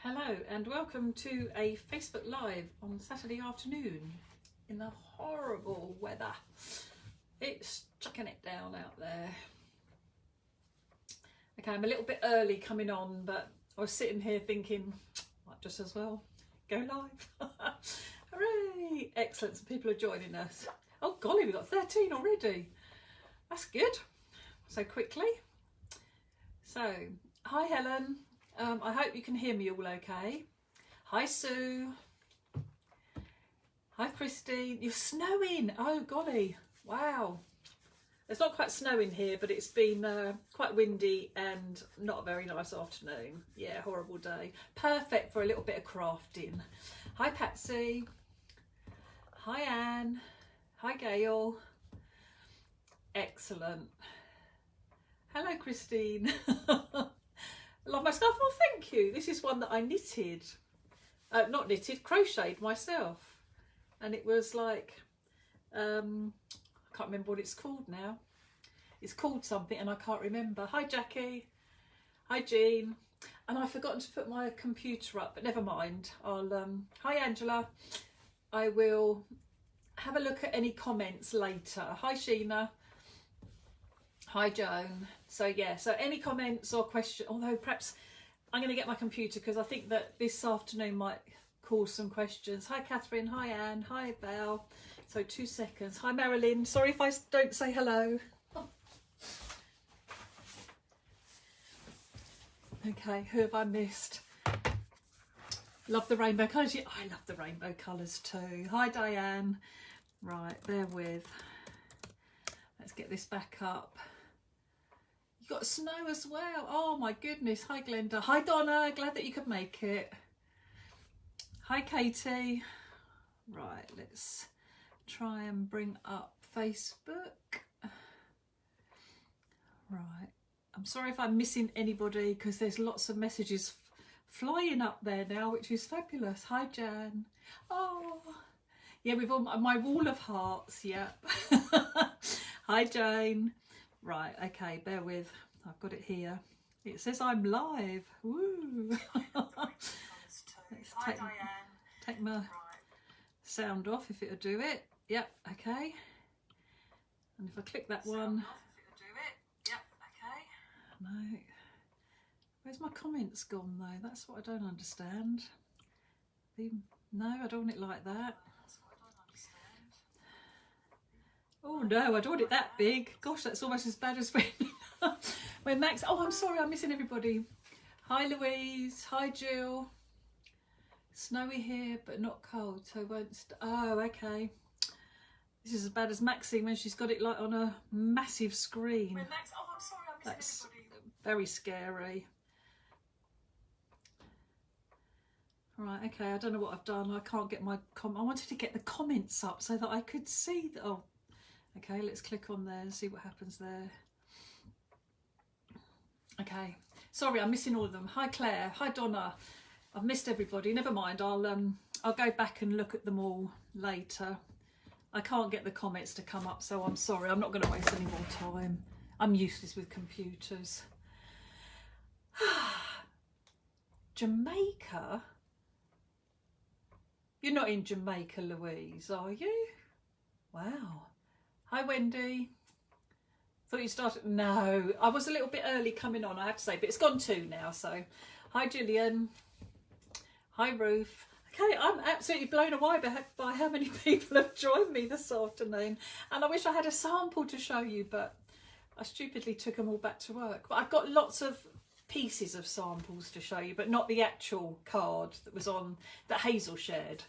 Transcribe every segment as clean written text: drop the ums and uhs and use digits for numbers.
Hello and welcome to a Facebook Live on Saturday afternoon in the horrible weather. It's chucking it down out there. Okay, I'm a little bit early coming on, but I was sitting here thinking, might just as well go live. Hooray! Excellent, some people are joining us. Oh golly, we've got 13 already. That's good. So quickly. So, hi Helen. I hope you can hear me all okay. Hi Sue. Hi Christine. You're snowing. Oh golly. Wow. It's not quite snowing here, but it's been quite windy and not a very nice afternoon. Yeah, horrible day. Perfect for a little bit of crafting. Hi Patsy. Hi Anne. Hi Gail. Excellent. Hello Christine. Love my scarf. Oh, thank you. This is one that I knitted. Not knitted, crocheted myself. And it was like, I can't remember what it's called now. It's called something and I can't remember. Hi Jackie. Hi Jean. And I've forgotten to put my computer up, but never mind. I'll, hi Angela. I will have a look at any comments later. Hi Sheena. Hi Joan. So yeah, so any comments or questions, although perhaps I'm going to get my computer because I think that this afternoon might cause some questions. Hi Catherine, hi Anne, hi Val. So 2 seconds. Hi Marilyn, sorry if I don't say hello. Okay, who have I missed? Love the rainbow colours. Yeah, I love the rainbow colours too. Hi Diane. Right, bear with. Let's get this back up. You got snow as well. Oh my goodness. Hi Glenda. Hi Donna. Glad that you could make it. Hi Katie. Right, let's try and bring up Facebook. Right. I'm sorry if I'm missing anybody because there's lots of messages flying up there now, which is fabulous. Hi Jan. Oh, yeah, we've all my wall of hearts. Yeah. Hi Jane. Right, okay, bear with. I've got it here. It says I'm live. Woo. Let's take my sound off if it'll do it. Yep, okay. And if I click that one. No. Where's my comments gone though? That's what I don't understand. No, I don't want it like that. Oh no, I don't want it that big. Gosh, that's almost as bad as when Max. Oh, I'm sorry, I'm missing everybody. Hi Louise. Hi Jill. Snowy here, but not cold, so won't. Oh, okay. This is as bad as Maxine when she's got it like on a massive screen. When Max. Oh, I'm sorry, I'm missing everybody. Very scary. Right, okay. I don't know what I've done. I can't get my I wanted to get the comments up so that I could see that. Oh. Okay, let's click on there and see what happens there. Okay, sorry, I'm missing all of them. Hi Claire, hi Donna. I've missed everybody. Never mind. I'll go back and look at them all later. I can't get the comments to come up, so I'm sorry. I'm not going to waste any more time. I'm useless with computers. Jamaica? You're not in Jamaica, Louise, are you? Wow. Hi Wendy. Thought you started. No, I was a little bit early coming on, I have to say, but it's gone 2 now. So, hi Gillian. Hi Ruth. Okay, I'm absolutely blown away by how many people have joined me this afternoon, and I wish I had a sample to show you, but I stupidly took them all back to work. But I've got lots of pieces of samples to show you, but not the actual card that was on that Hazel shared.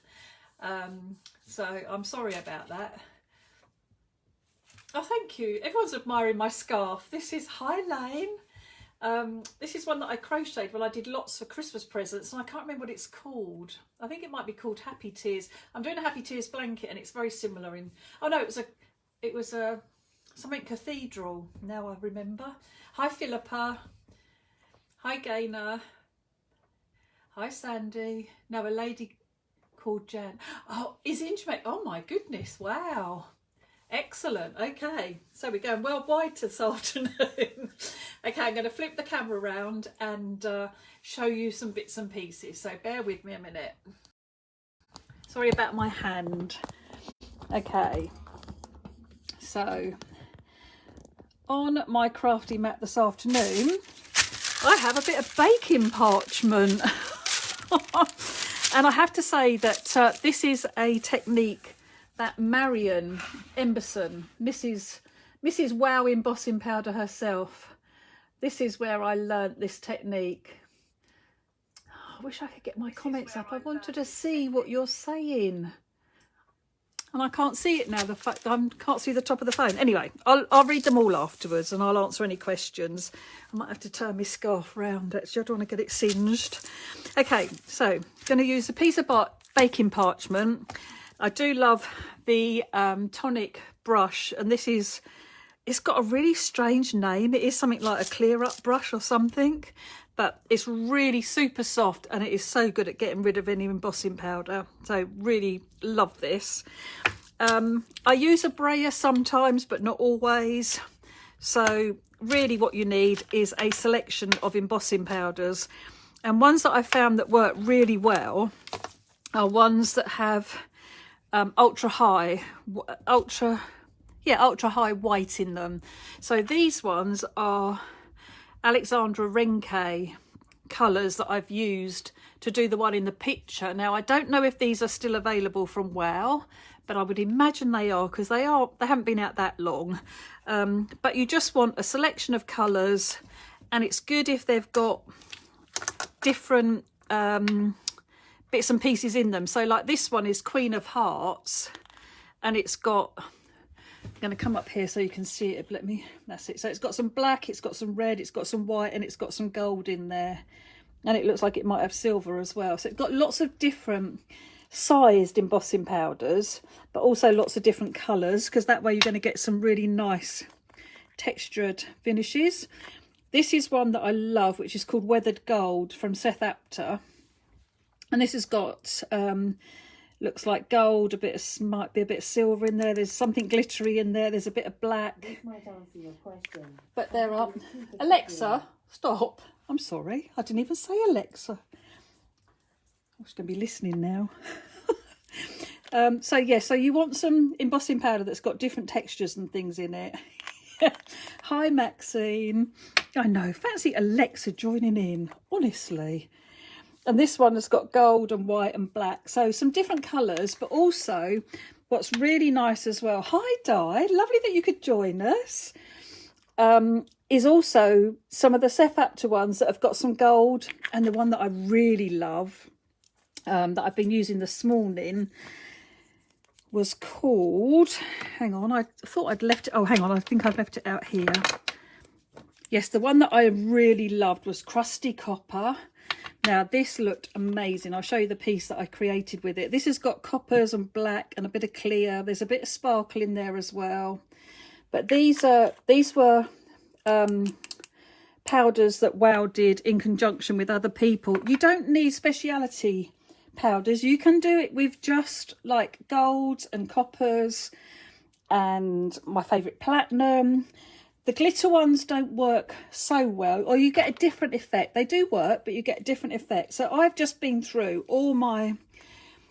So I'm sorry about that. Oh, thank you. Everyone's admiring my scarf. This is Hi Lane. This is one that I crocheted when I did lots for Christmas presents, and I can't remember what it's called. I think it might be called Happy Tears. I'm doing a Happy Tears blanket, and it's very similar in. Oh no, it was a something cathedral. Now I remember. Hi Philippa. Hi Gaynor. Hi Sandy. No, a lady called Jan. Oh, is in Jamaica. Oh my goodness! Wow. Excellent. Okay, so we're going well wide this afternoon. Okay, I'm going to flip the camera around and show you some bits and pieces, so bear with me a minute. Sorry about my hand. Okay, so on my crafty mat this afternoon I have a bit of baking parchment. And I have to say that this is a technique that Marion Emberson, Mrs. Wow Embossing Powder herself, this is where I learnt this technique. I wish I could get my comments up. I wanted to see what you're saying. And I can't see it now, the fact that I can't see the top of the phone. Anyway, I'll read them all afterwards and I'll answer any questions. I might have to turn my scarf round, actually. I don't want to get it singed. Okay, so I'm going to use a piece of baking parchment. I do love the tonic brush, and this is, it's got a really strange name. It is something like a clear up brush or something, but it's really super soft and it is so good at getting rid of any embossing powder. So really love this. I use a brayer sometimes, but not always. So really what you need is a selection of embossing powders, and ones that I found that work really well are ones that have ultra high white in them. So these ones are Alexandra Renke colours that I've used to do the one in the picture. Now I don't know if these are still available from Wow, but I would imagine they are, because they haven't been out that long. But you just want a selection of colours, and it's good if they've got different bits and pieces in them. So like this one is Queen of Hearts, and it's got, I'm going to come up here so you can see it. Let me, that's it. So it's got some black, it's got some red, it's got some white, and it's got some gold in there, and it looks like it might have silver as well. So it's got lots of different sized embossing powders, but also lots of different colours, because that way you're going to get some really nice textured finishes. This is one that I love, which is called Weathered Gold from Seth Apter, and this has got looks like gold, might be a bit of silver in there, there's something glittery in there, there's a bit of black. This might answer your question. But there are, Alexa, stop, I'm sorry, I didn't even say Alexa. I'm just going to be listening now. So yeah, so you want some embossing powder that's got different textures and things in it. Hi Maxine. I know, fancy Alexa joining in, honestly. And this one has got gold and white and black, so some different colours, but also what's really nice as well, hi Di, lovely that you could join us, is also some of the Seth Apter ones that have got some gold, and the one that I really love that I've been using this morning was called, hang on, I thought I'd left it, oh hang on, I think I've left it out here. Yes, the one that I really loved was Crusty Copper. Now this looked amazing. I'll show you the piece that I created with it. This has got coppers and black and a bit of clear. There's a bit of sparkle in there as well. But these were powders that Wow did in conjunction with other people. You don't need speciality powders. You can do it with just like golds and coppers, and my favourite platinum. The glitter ones don't work so well, or you get a different effect. They do work, but you get a different effect. So I've just been through all my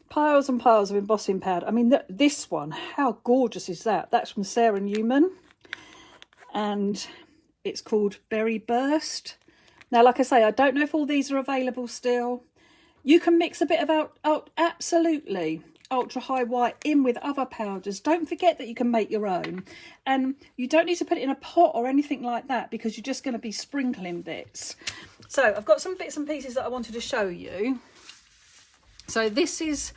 piles and piles of embossing powder. I mean, this one, how gorgeous is that? That's from Sarah Newman, and it's called Berry Burst. Now, like I say, I don't know if all these are available still. You can mix a bit of absolutely ultra high white in with other powders. Don't forget that you can make your own, and you don't need to put it in a pot or anything like that, because you're just going to be sprinkling bits. So I've got some bits and pieces that I wanted to show you. So this is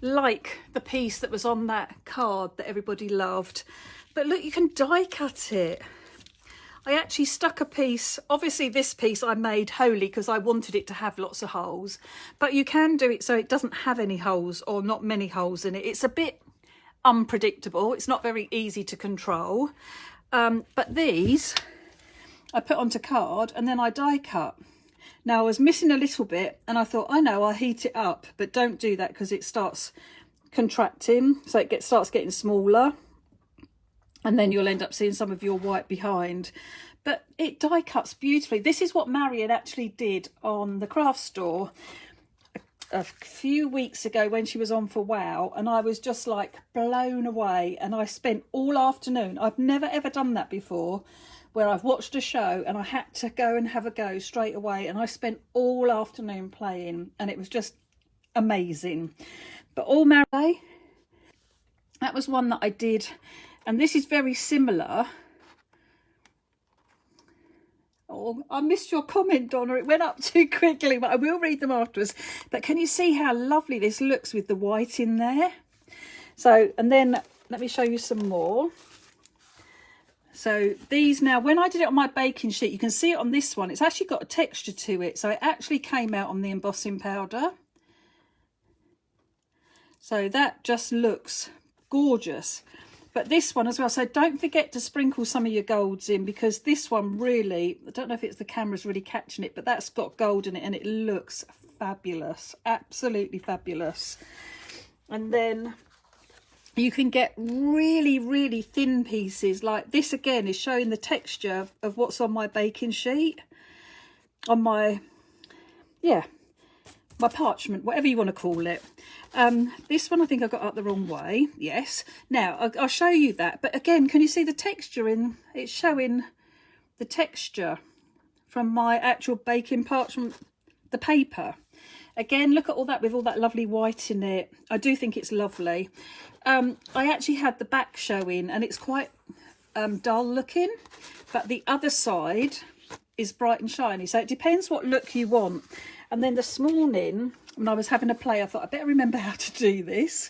like the piece that was on that card that everybody loved, but look, you can die cut it. I actually stuck a piece, obviously this piece I made wholly because I wanted it to have lots of holes, but you can do it so it doesn't have any holes or not many holes in it. It's a bit unpredictable, it's not very easy to control, but these I put onto card and then I die cut. Now I was missing a little bit and I thought, I know, I'll heat it up, but don't do that because it starts contracting, so it starts getting smaller. and then you'll end up seeing some of your white behind. But it die cuts beautifully. This is what Marion actually did on the craft store a few weeks ago when she was on for WOW, and I was just like blown away. And I spent all afternoon, I've never ever done that before, where I've watched a show and I had to go and have a go straight away, and I spent all afternoon playing, and it was just amazing. But all Marion, that was one that I did, and this is very similar. Oh, I missed your comment, Donna. It went up too quickly, but I will read them afterwards. But can you see how lovely this looks with the white in there? So, and then let me show you some more. So these now, when I did it on my baking sheet, you can see it on this one. It's actually got a texture to it. So it actually came out on the embossing powder. So that just looks gorgeous. But this one as well, so don't forget to sprinkle some of your golds in, because this one really, I don't know if it's the camera's really catching it, but that's got gold in it and it looks fabulous, absolutely fabulous. And then you can get really, really thin pieces. Like this again is showing the texture of what's on my baking sheet, on my, yeah, my parchment, whatever you want to call it. This one I think I got up the wrong way. Yes. Now I'll show you that. But again, can you see the texture in? It's showing the texture from my actual baking parchment, the paper. Again, look at all that with all that lovely white in it. I do think it's lovely. I actually had the back showing, and it's quite dull looking, but the other side is bright and shiny. So it depends what look you want. And then this morning, when I was having a play, I thought I better remember how to do this.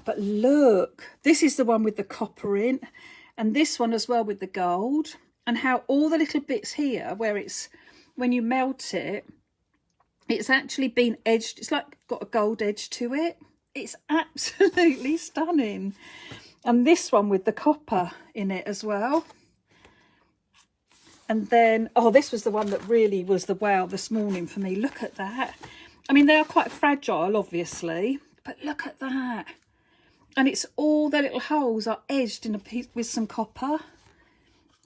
But look, this is the one with the copper in, and this one as well with the gold, and how all the little bits here where it's, when you melt it, it's actually been edged. It's like got a gold edge to it. It's absolutely stunning. And this one with the copper in it as well. And then, oh, this was the one that really was the wow this morning for me. Look at that. I mean, they are quite fragile, obviously, but look at that. And it's all the little holes are edged in a piece with some copper.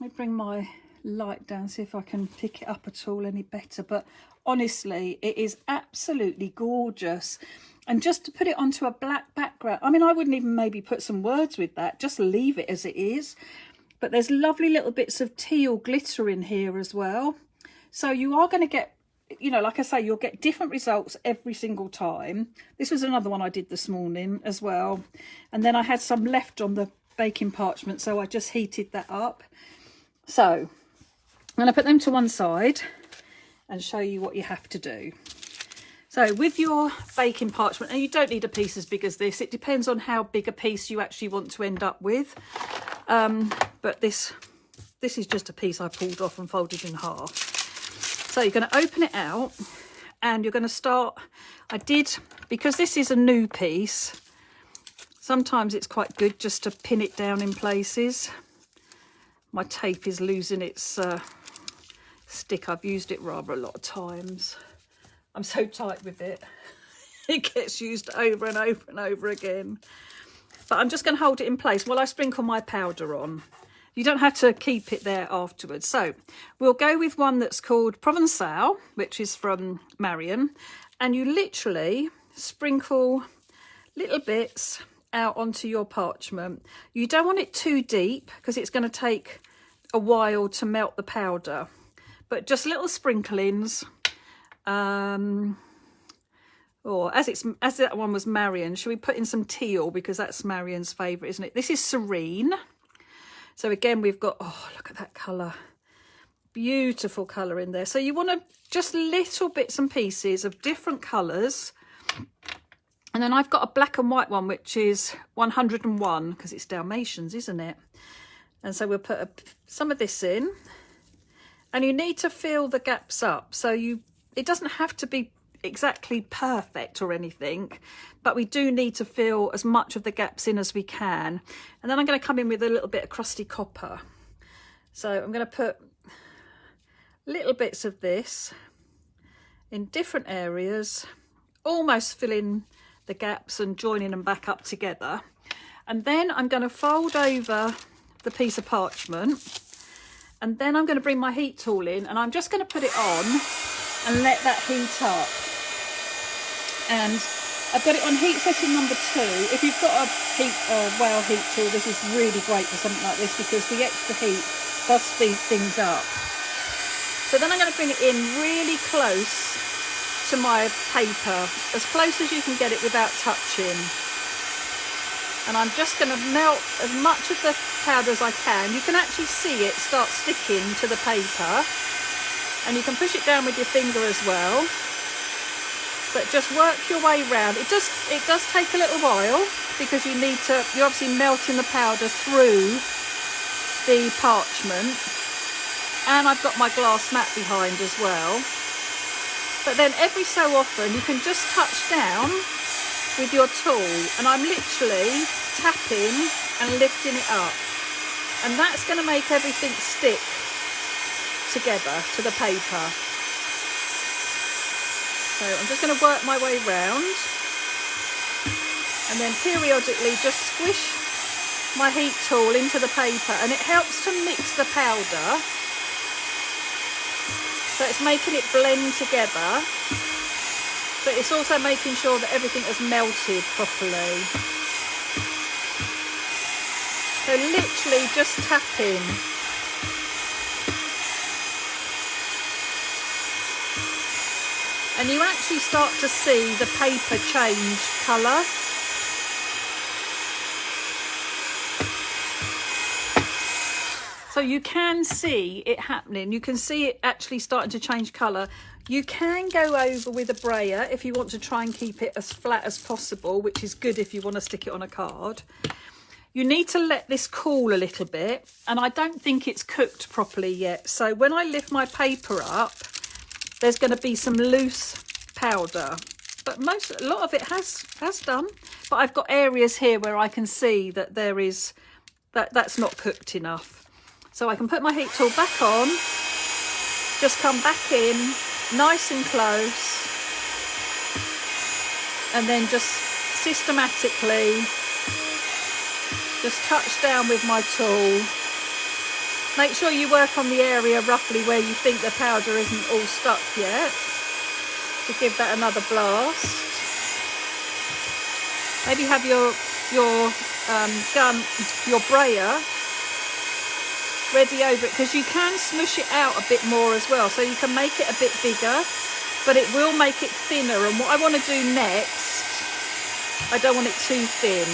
Let me bring my light down, see if I can pick it up at all any better. But honestly, it is absolutely gorgeous. And just to put it onto a black background, I mean, I wouldn't even maybe put some words with that, just leave it as it is. But there's lovely little bits of teal glitter in here as well. So you are going to get, you know, like I say, you'll get different results every single time. This was another one I did this morning as well. And then I had some left on the baking parchment, so I just heated that up. So I'm going to put them to one side and show you what you have to do. So with your baking parchment, and you don't need a piece as big as this. It depends on how big a piece you actually want to end up with. But this is just a piece I pulled off and folded in half. So you're going to open it out, and you're going to start. Because this is a new piece, sometimes it's quite good just to pin it down in places. My tape is losing its stick. I've used it rather a lot of times. I'm so tight with it. It gets used over and over and over again. But I'm just going to hold it in place while I sprinkle my powder on. You don't have to keep it there afterwards. So we'll go with one that's called Provençal, which is from Marion. And you literally sprinkle little bits out onto your parchment. You don't want it too deep because it's going to take a while to melt the powder. But just little sprinklings. Or as that one was Marion, should we put in some teal, because that's Marion's favourite, isn't it? This is Serene. So again, we've got, oh, look at that colour. Beautiful colour in there. So you want to just little bits and pieces of different colours. And then I've got a black and white one, which is 101, because it's Dalmatians, isn't it? And so we'll put some of this in. And you need to fill the gaps up. So it doesn't have to be exactly perfect or anything, but we do need to fill as much of the gaps in as we can. And then I'm going to come in with a little bit of Crusty Copper. So I'm going to put little bits of this in different areas, almost filling the gaps and joining them back up together. And then I'm going to fold over the piece of parchment. And then I'm going to bring my heat tool in, and I'm just going to put it on and let that heat up. And I've got it on heat setting number 2. If you've got a whale heat tool, this is really great for something like this because the extra heat does speed things up. So then I'm going to bring it in really close to my paper, as close as you can get it without touching. And I'm just going to melt as much of the powder as I can. You can actually see it start sticking to the paper, and you can push it down with your finger as well. But just work your way round. It does take a little while because you're obviously melting the powder through the parchment. And I've got my glass mat behind as well. But then every so often you can just touch down with your tool, and I'm literally tapping and lifting it up. And that's going to make everything stick together to the paper. So I'm just going to work my way round, and then periodically just squish my heat tool into the paper, and it helps to mix the powder. So it's making it blend together, but it's also making sure that everything has melted properly. So literally just tapping. And you actually start to see the paper change colour. So you can see it happening. You can see it actually starting to change colour. You can go over with a brayer if you want to try and keep it as flat as possible, which is good if you want to stick it on a card. You need to let this cool a little bit, and I don't think it's cooked properly yet. So when I lift my paper up, there's going to be some loose powder, but a lot of it has done. But I've got areas here where I can see that that's not cooked enough. So I can put my heat tool back on, just come back in nice and close, and then just systematically just touch down with my tool. Make sure you work on the area roughly where you think the powder isn't all stuck yet, to give that another blast. Maybe have your brayer ready over it, because you can smush it out a bit more as well, so you can make it a bit bigger, but it will make it thinner. And what I want to do next, I don't want it too thin,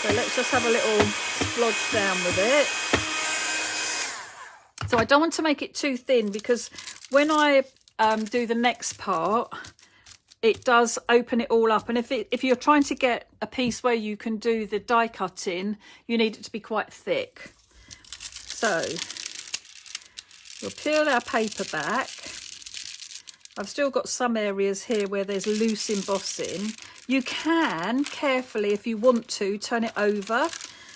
so let's just have a little splodge down with it. So I don't want to make it too thin, because when I do the next part, it does open it all up, and if you're trying to get a piece where you can do the die cutting, you need it to be quite thick. So we'll peel our paper back. I've still got some areas here where there's loose embossing. You can carefully, if you want to, turn it over.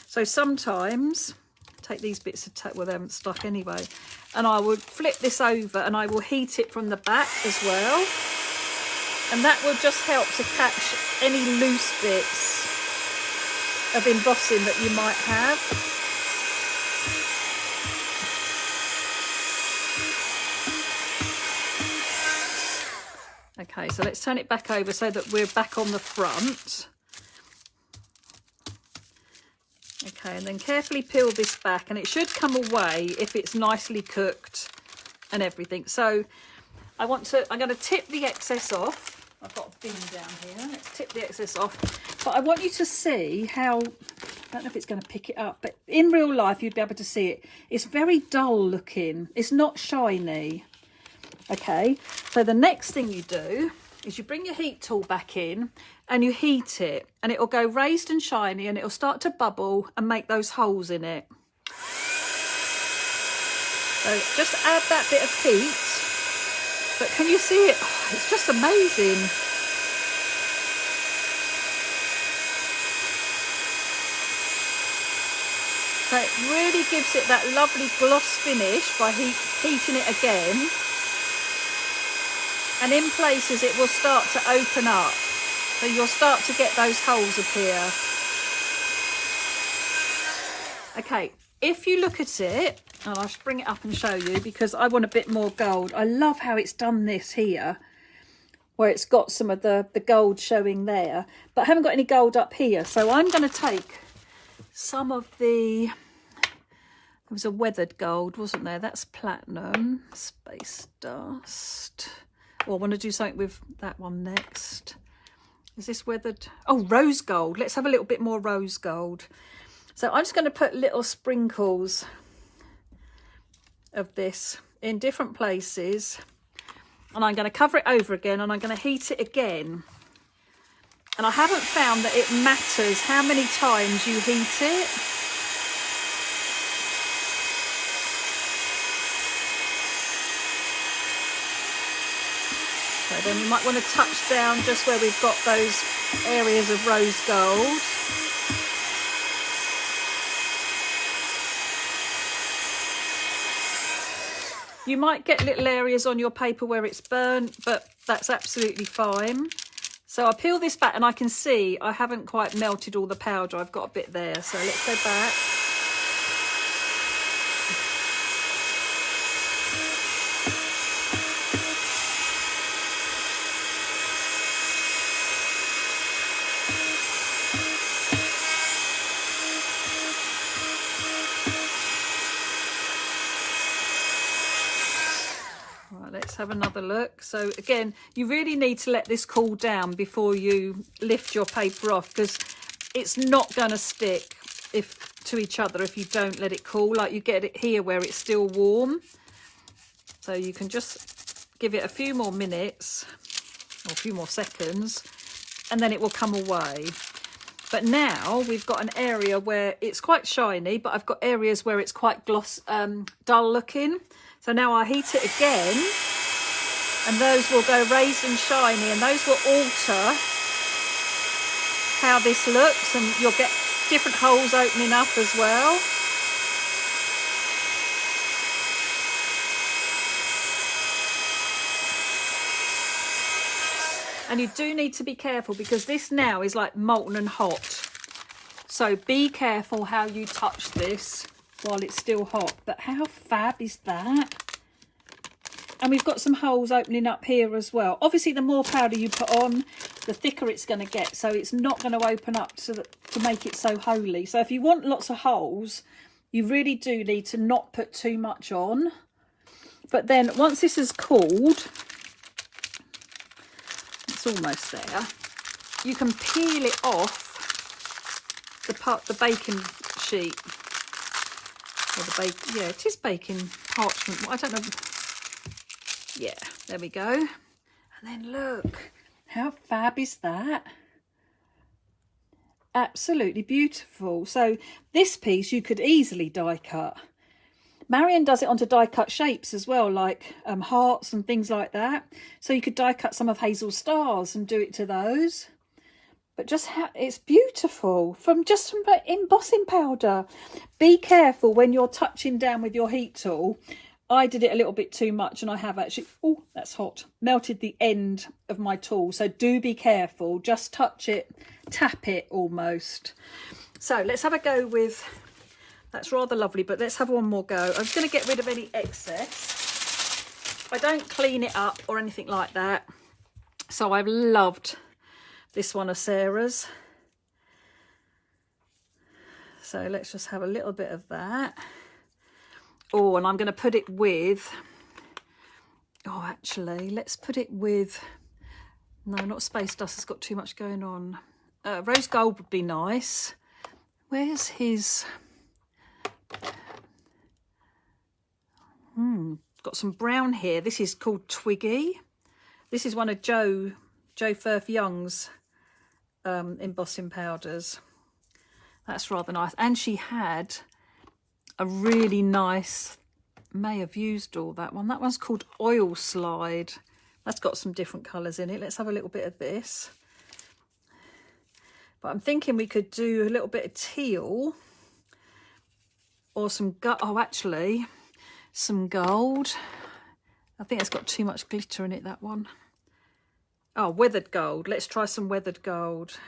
So sometimes, take these bits of tape, well, they haven't stuck anyway, and I would flip this over and I will heat it from the back as well. And that will just help to catch any loose bits of embossing that you might have. Okay, so let's turn it back over so that we're back on the front. Okay, and then carefully peel this back, and it should come away if it's nicely cooked and everything. So I'm going to tip the excess off. I've got a bin down here. Let's tip the excess off. But I want you to see how, I don't know if it's going to pick it up, but in real life you'd be able to see it. It's very dull looking. It's not shiny. Okay, so the next thing you do is you bring your heat tool back in and you heat it, and it'll go raised and shiny, and it'll start to bubble and make those holes in it. So just add that bit of heat. But can you see it? Oh, it's just amazing. So it really gives it that lovely gloss finish by heating it again. And in places it will start to open up. So you'll start to get those holes appear. Okay, if you look at it, and I'll just bring it up and show you because I want a bit more gold. I love how it's done this here, where it's got some of the gold showing there, but I haven't got any gold up here. So I'm going to take some of the, there was a weathered gold, wasn't there? That's platinum, space dust. Oh, I want to do something with that one next. Is this weathered? Oh, rose gold. Let's have a little bit more rose gold. So I'm just going to put little sprinkles of this in different places. And I'm going to cover it over again and I'm going to heat it again. And I haven't found that it matters how many times you heat it. So then we might want to touch down just where we've got those areas of rose gold. You might get little areas on your paper where it's burnt, but that's absolutely fine. So I peel this back and I can see I haven't quite melted all the powder. I've got a bit there. So let's go back. Let's have another look. So again, you really need to let this cool down before you lift your paper off, because it's not going to stick to each other if you don't let it cool. Like you get it here where it's still warm. So you can just give it a few more minutes or a few more seconds and then it will come away. But now we've got an area where it's quite shiny, but I've got areas where it's quite dull looking. So now I heat it again and those will go raised and shiny and those will alter how this looks, and you'll get different holes opening up as well. And you do need to be careful because this now is like molten and hot. So be careful how you touch this while it's still hot. But how fab is that? And we've got some holes opening up here as well. Obviously, the more powder you put on, the thicker it's going to get. So it's not going to open up to make it so holy. So if you want lots of holes, you really do need to not put too much on. But then once this is cooled, it's almost there, you can peel it off the baking sheet. Or the bake, yeah, it is baking parchment. I don't know. Yeah, there we go. And then look, how fab is that? Absolutely beautiful. So this piece you could easily die cut. Marion does it onto die cut shapes as well, like hearts and things like that. So you could die cut some of Hazel's stars and do it to those. But just how it's beautiful from embossing powder. Be careful when you're touching down with your heat tool. I did it a little bit too much and I have actually, oh, that's hot, melted the end of my tool. So do be careful, just touch it, tap it almost. So let's have a go with, that's rather lovely, but let's have one more go. I'm just going to get rid of any excess. I don't clean it up or anything like that. So I've loved this one of Sarah's. So let's just have a little bit of that. Oh, and I'm going to put it with, oh, actually, let's put it with, no, not space dust. It's got too much going on. Rose gold would be nice. Where's his? Got some brown here. This is called Twiggy. This is one of Jo Firth Young's embossing powders. That's rather nice. And she had a really nice, may have used all that one. That one's called Oil Slide. That's got some different colours in it. Let's have a little bit of this. But I'm thinking we could do a little bit of teal or some some gold. I think it's got too much glitter in it, that one. Oh, weathered gold. Let's try some weathered gold.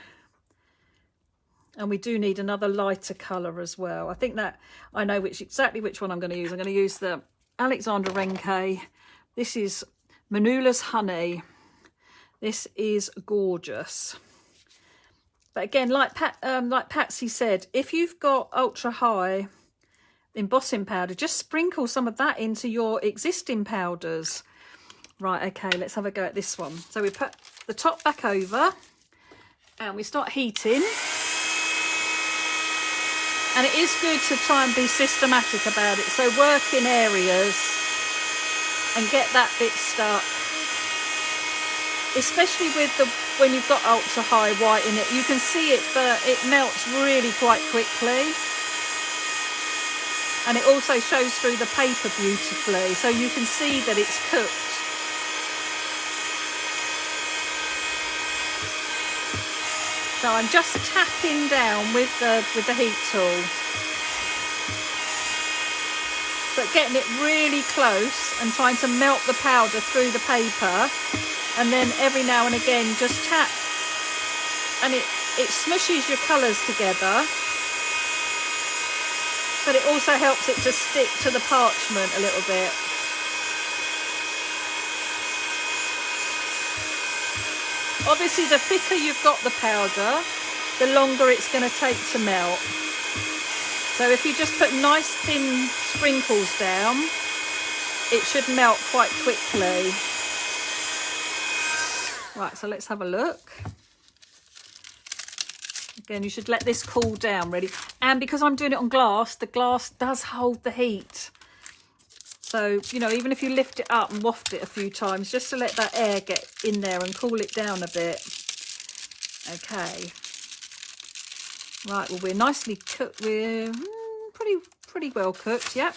And we do need another lighter colour as well. I think that I know exactly which one I'm going to use. I'm going to use the Alexandra Renke. This is Manula's Honey. This is gorgeous. But again, like Patsy said, if you've got ultra high embossing powder, just sprinkle some of that into your existing powders. Right, okay, let's have a go at this one. So we put the top back over and we start heating. And it is good to try and be systematic about it. So work in areas and get that bit stuck. Especially with when you've got ultra high white in it, you can see it melts really quite quickly. And it also shows through the paper beautifully, so you can see that it's cooked. So I'm just tapping down with the heat tool, but getting it really close and trying to melt the powder through the paper, and then every now and again just tap, and it smushes your colours together, but it also helps it to stick to the parchment a little bit. Obviously, the thicker you've got the powder, the longer it's going to take to melt. So if you just put nice thin sprinkles down, it should melt quite quickly. Right, so let's have a look. Again, you should let this cool down really. And because I'm doing it on glass, the glass does hold the heat. So, you know, even if you lift it up and waft it a few times, just to let that air get in there and cool it down a bit. Okay. Right, well, we're nicely cooked. We're pretty well cooked, yep.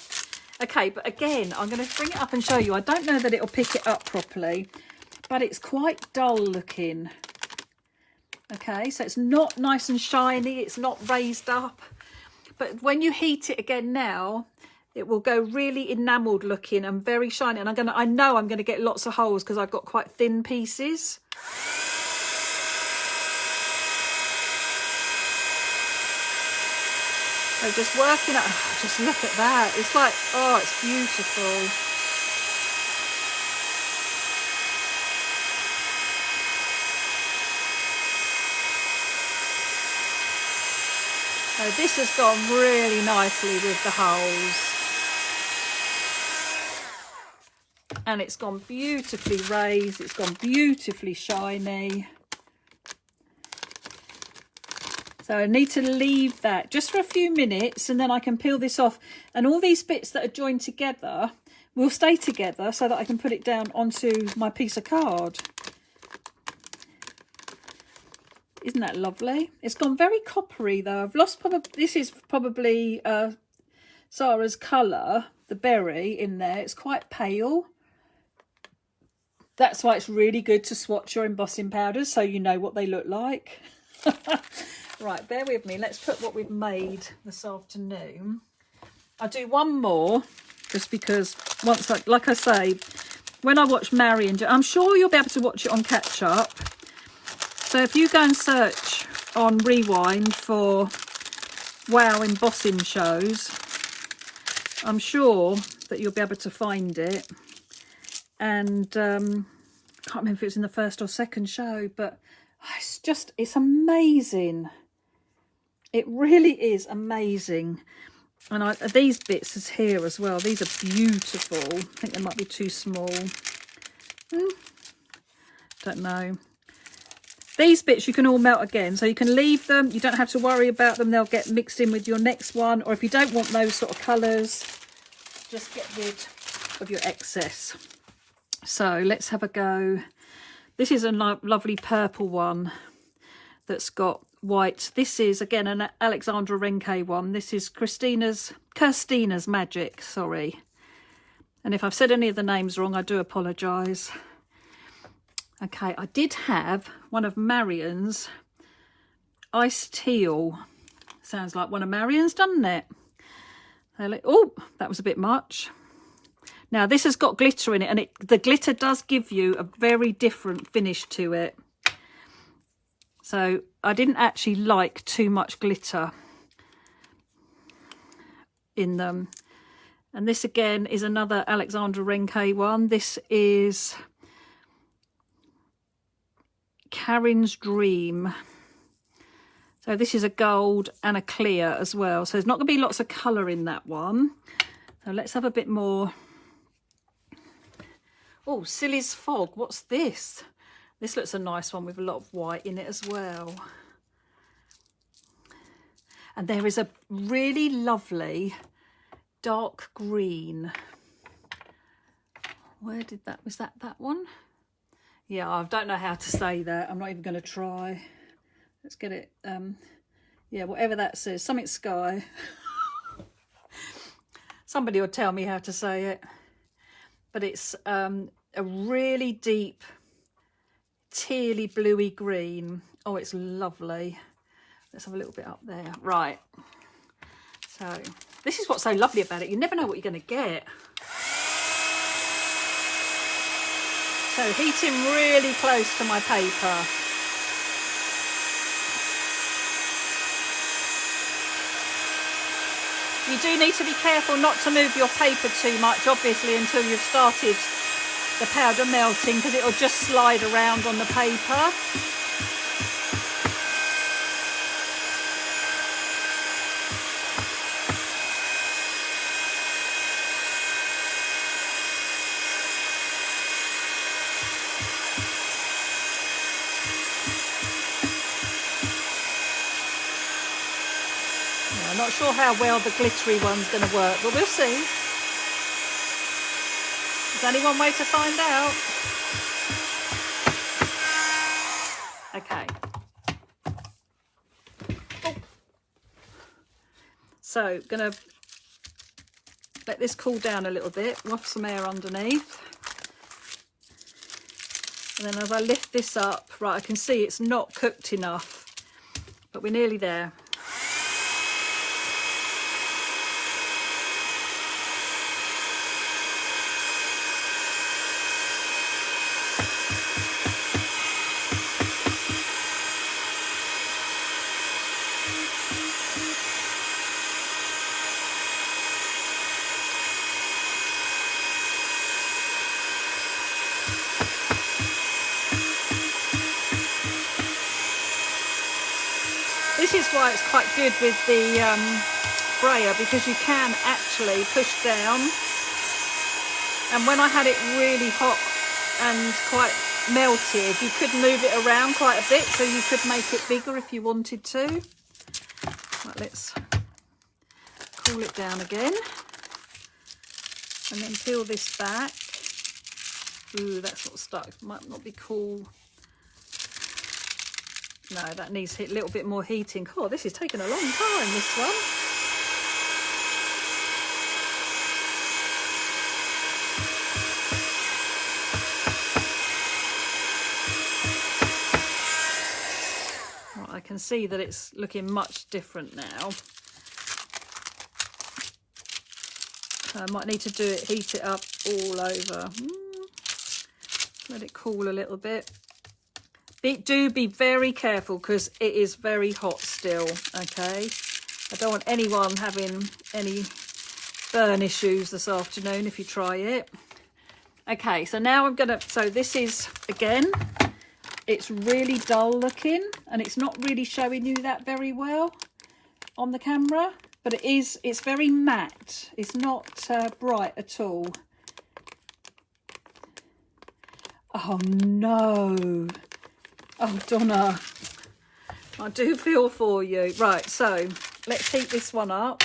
Okay, but again, I'm going to bring it up and show you. I don't know that it'll pick it up properly, but it's quite dull looking. Okay, so it's not nice and shiny. It's not raised up. But when you heat it again now, it will go really enamelled looking and very shiny. And I know I'm going to get lots of holes because I've got quite thin pieces. So just working at, just look at that. It's like, oh, it's beautiful. So this has gone really nicely with the holes. And it's gone beautifully raised. It's gone beautifully shiny. So I need to leave that just for a few minutes and then I can peel this off. And all these bits that are joined together will stay together so that I can put it down onto my piece of card. Isn't that lovely? It's gone very coppery though. I've lost this is probably Sarah's colour, the berry in there. It's quite pale. That's why it's really good to swatch your embossing powders so you know what they look like. Right, bear with me. Let's put what we've made this afternoon. I'll do one more just because once, like I say, when I watch Marion, I'm sure you'll be able to watch it on catch up. So if you go and search on Rewind for wow embossing shows, I'm sure that you'll be able to find it. And I can't remember if it was in the first or second show, but it's amazing. It really is amazing. And these bits is here as well. These are beautiful. I think they might be too small. Don't know. These bits you can all melt again, so you can leave them. You don't have to worry about them. They'll get mixed in with your next one. Or if you don't want those sort of colours, just get rid of your excess. So let's have a go. This is a lovely purple one that's got white. This is, again, an Alexandra Renke one. This is Kirstina's Magic, sorry. And if I've said any of the names wrong, I do apologise. Okay, I did have one of Marion's Ice Teal. Sounds like one of Marion's, doesn't it? Oh, that was a bit much. Now, this has got glitter in it, and the glitter does give you a very different finish to it. So I didn't actually like too much glitter in them. And this again is another Alexandra Renke one. This is Karen's Dream. So this is a gold and a clear as well. So there's not going to be lots of colour in that one. So let's have a bit more. Oh, Silly's Fog. What's this? This looks a nice one with a lot of white in it as well. And there is a really lovely dark green. Where did that, was that one? Yeah, I don't know how to say that. I'm not even going to try. Let's get it. Yeah, whatever that says, something sky. Somebody will tell me how to say it. But it's a really deep tealy bluey green. Oh, it's lovely. Let's have a little bit up there. Right. So this is what's so lovely about it. You never know what you're going to get. So heating really close to my paper. You do need to be careful not to move your paper too much, obviously, until you've started the powder melting, because it'll just slide around on the paper. I'm not sure how well the glittery one's going to work, but we'll see. There's only one way to find out. Okay. Oh. So, going to let this cool down a little bit, waft some air underneath. And then as I lift this up, right, I can see it's not cooked enough, but we're nearly there. This is why it's quite good with the brayer, because you can actually push down. And when I had it really hot and quite melted, you could move it around quite a bit, so you could make it bigger if you wanted to. Right, let's cool it down again. And then peel this back. Ooh, that's not stuck. Might not be cool. No, that needs a little bit more heating. Oh, this is taking a long time, this one. Right, I can see that it's looking much different now. So I might need to heat it up all over. Let it cool a little bit. Do be very careful, because it is very hot still, okay? I don't want anyone having any burn issues this afternoon if you try it. Okay, so now I'm gonna, so this is, again, it's really dull looking, and it's not really showing you that very well on the camera, but it's very matte. It's not bright at all. Oh no. Oh, Donna, I do feel for you. Right, so let's heat this one up.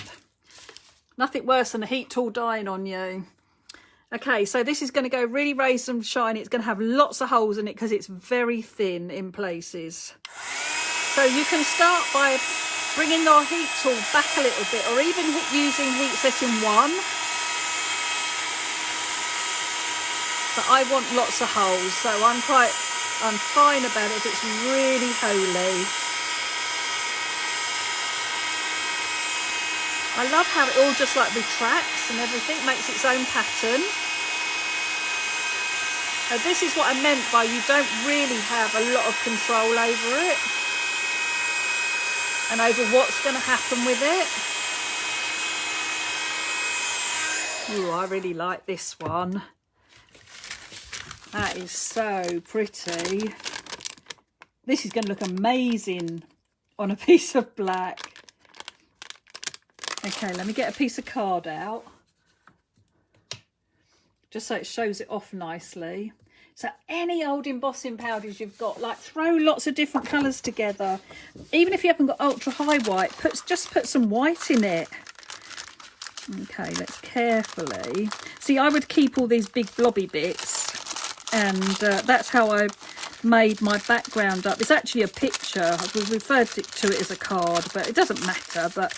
Nothing worse than a heat tool dying on you. Okay, so this is going to go really raised and shiny. It's going to have lots of holes in it because it's very thin in places. So you can start by bringing your heat tool back a little bit, or even using heat setting 1. But I want lots of holes, so I'm fine about it if it's really holy. I love how it all just like retracts and everything, makes its own pattern. So this is what I meant by you don't really have a lot of control over it. and over what's going to happen with it. Ooh, I really like this one. That is so pretty. This is going to look amazing on a piece of black. Okay, let me get a piece of card out, just so it shows it off nicely. So any old embossing powders you've got, like throw lots of different colours together. Even if you haven't got ultra high white, just put some white in it. Okay, let's carefully. See, I would keep all these big blobby bits, and that's how I made my background up. It's actually a picture. We've referred to it as a card, but it doesn't matter. But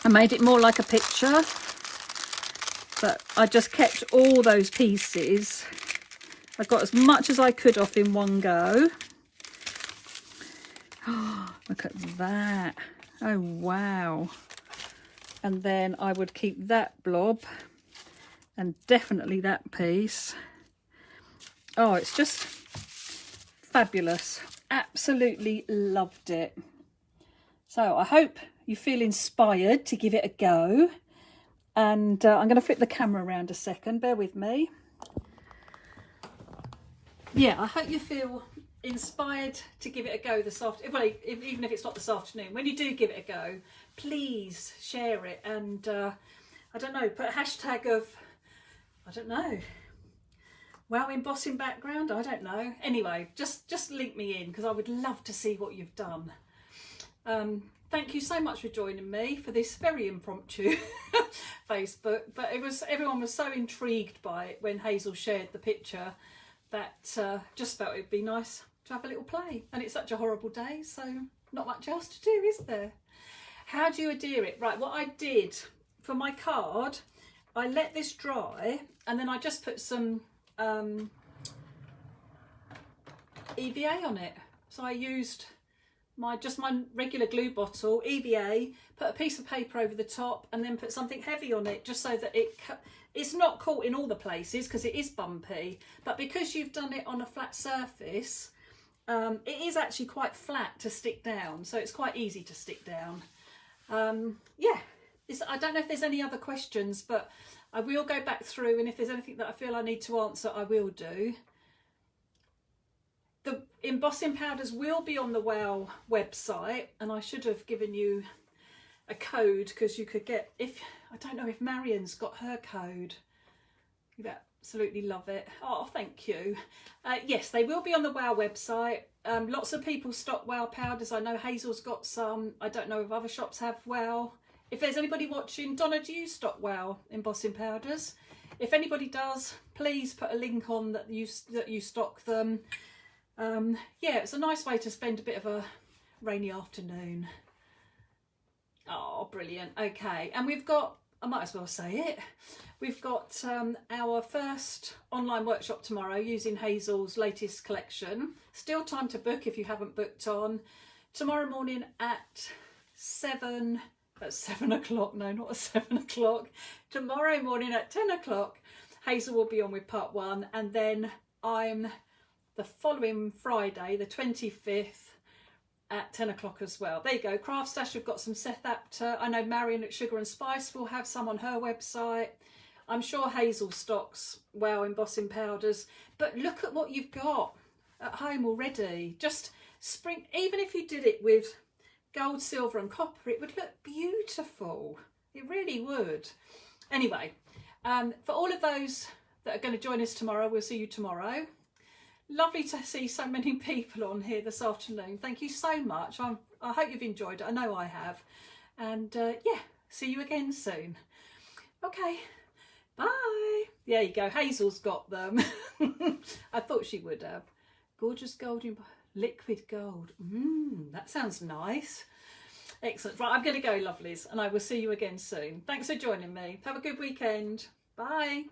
I made it more like a picture. But I just kept all those pieces. I got as much as I could off in one go. Oh, look at that. Oh, wow. And then I would keep that blob and definitely that piece. Oh, it's just fabulous. Absolutely loved it. So I hope you feel inspired to give it a go. And I'm going to flip the camera around a second. Bear with me. Yeah, I hope you feel inspired to give it a go this afternoon. Well, even if it's not this afternoon, when you do give it a go, please share it. And I don't know, put a hashtag of, I don't know, wow, embossing background, I don't know. Anyway, just link me in, because I would love to see what you've done. Thank you so much for joining me for this very impromptu Facebook, but everyone was so intrigued by it when Hazel shared the picture that just felt it'd be nice to have a little play. And it's such a horrible day, so not much else to do, is there? How do you adhere it? Right, what I did for my card, I let this dry, and then I just put some EVA on it. So I used my regular glue bottle, EVA, put a piece of paper over the top, and then put something heavy on it, just so that it's not caught in all the places, because it is bumpy. But because you've done it on a flat surface, it is actually quite flat to stick down, so it's quite easy to stick down. Yeah, I don't know if there's any other questions, but I will go back through, and if there's anything that I feel I need to answer, I will do. The embossing powders will be on the WOW website, and I should have given you a code, because you could get, I don't know if Marion's got her code. You'd absolutely love it. Oh, thank you. Yes, they will be on the WOW website. Lots of people stock WOW powders. I know Hazel's got some. I don't know if other shops have WOW. If there's anybody watching, Donna, do you stock WOW embossing powders? If anybody does, please put a link on that you stock them. Yeah, it's a nice way to spend a bit of a rainy afternoon. Oh, brilliant. Okay, and we've got, I might as well say it, we've got our first online workshop tomorrow using Hazel's latest collection. Still time to book if you haven't booked on. Tomorrow morning at 7 o'clock, no, not at 7 o'clock. Tomorrow morning at 10 o'clock, Hazel will be on with part 1, and then I'm the following Friday, the 25th, at 10 o'clock as well. There you go. Craft Stash, we've got some Seth Apter. I know Marion at Sugar and Spice will have some on her website. I'm sure Hazel stocks WOW embossing powders. But look at what you've got at home already. Just spring, even if you did it with gold, silver and copper, it would look beautiful. It really would. Anyway, for all of those that are going to join us tomorrow, we'll see you tomorrow. Lovely to see so many people on here this afternoon. Thank you so much. I hope you've enjoyed it. I know I have. And yeah, see you again soon. Okay, bye. There you go. Hazel's got them. I thought she would have. Gorgeous golden liquid gold. That sounds nice. Excellent. Right, I'm going to go, lovelies, and I will see you again soon. Thanks for joining me. Have a good weekend. Bye.